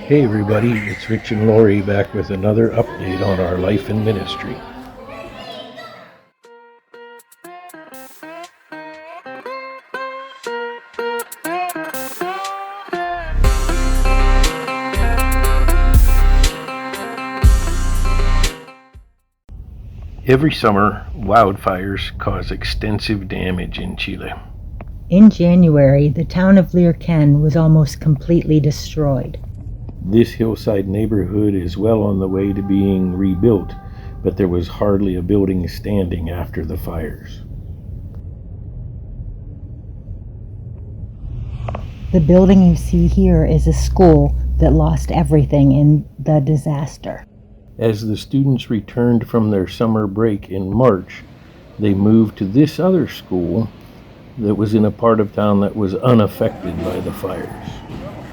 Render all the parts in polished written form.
Hey everybody, it's Rich and Lori back with another update on our life and ministry. Every summer, wildfires cause extensive damage in Chile. In January, the town of Lirquen was almost completely destroyed. This hillside neighborhood is well on the way to being rebuilt, but there was hardly a building standing after the fires. The building you see here is a school that lost everything in the disaster. As the students returned from their summer break in March, they moved to this other school that was in a part of town that was unaffected by the fires.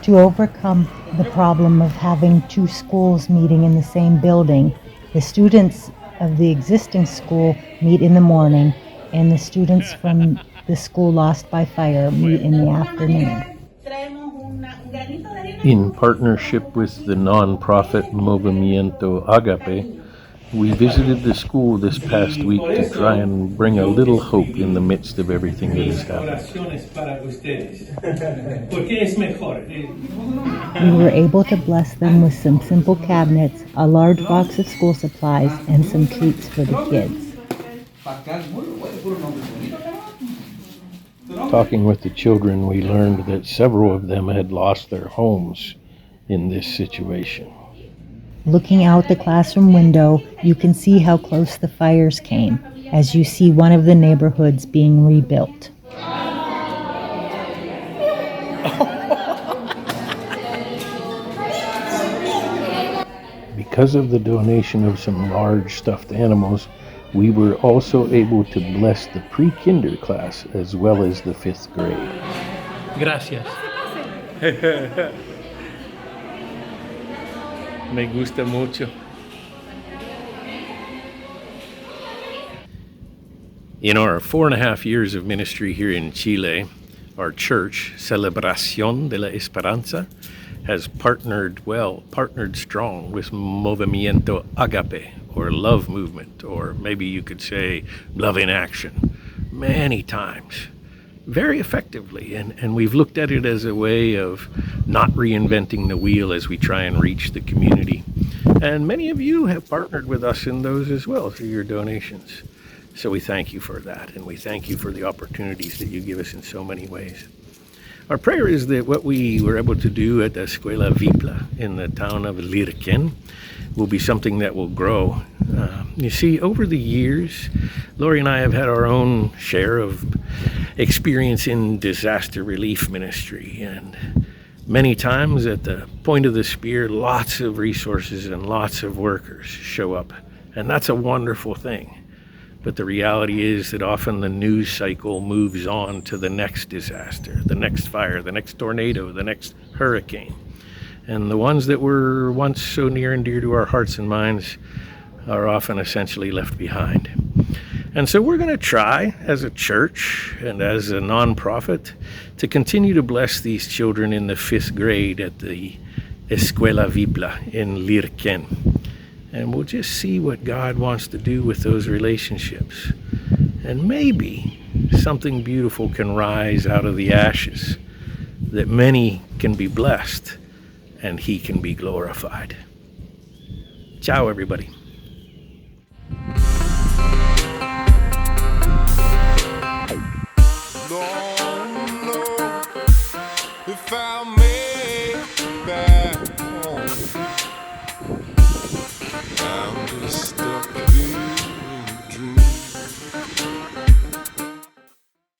To overcome the problem of having two schools meeting in the same building, the students of the existing school meet in the morning, and the students from the school lost by fire meet in the afternoon. In partnership with the non-profit Movimiento Agape, we visited the school this past week to try and bring a little hope in the midst of everything that has happened. We were able to bless them with some simple cabinets, a large box of school supplies, and some treats for the kids. Talking with the children, we learned that several of them had lost their homes in this situation. Looking out the classroom window, you can see how close the fires came, as you see one of the neighborhoods being rebuilt. Because of the donation of some large stuffed animals, we were also able to bless the pre-kinder class as well as the 5th grade. Gracias. Me gusta mucho. In our 4.5 years of ministry here in Chile, our church, Celebración de la Esperanza, has partnered strong with Movimiento Agape, or Love Movement, or maybe you could say Love in Action, many times, very effectively. And we've looked at it as a way of not reinventing the wheel as we try and reach the community. And many of you have partnered with us in those as well through your donations. So we thank you for that, and we thank you for the opportunities that you give us in so many ways. Our prayer is that what we were able to do at the Escuela Vipla in the town of Lirquen will be something that will grow. You see, over the years, Lori and I have had our own share of experience in disaster relief ministry, and many times at the point of the spear, lots of resources and lots of workers show up, and that's a wonderful thing. But the reality is that often the news cycle moves on to the next disaster, the next fire, the next tornado, the next hurricane. And the ones that were once so near and dear to our hearts and minds are often essentially left behind. And so we're going to try as a church and as a nonprofit to continue to bless these children in the 5th grade at the Escuela Vipla in Lirquen. And we'll just see what God wants to do with those relationships. And maybe something beautiful can rise out of the ashes, that many can be blessed and He can be glorified. Ciao, everybody. Don't know if I'll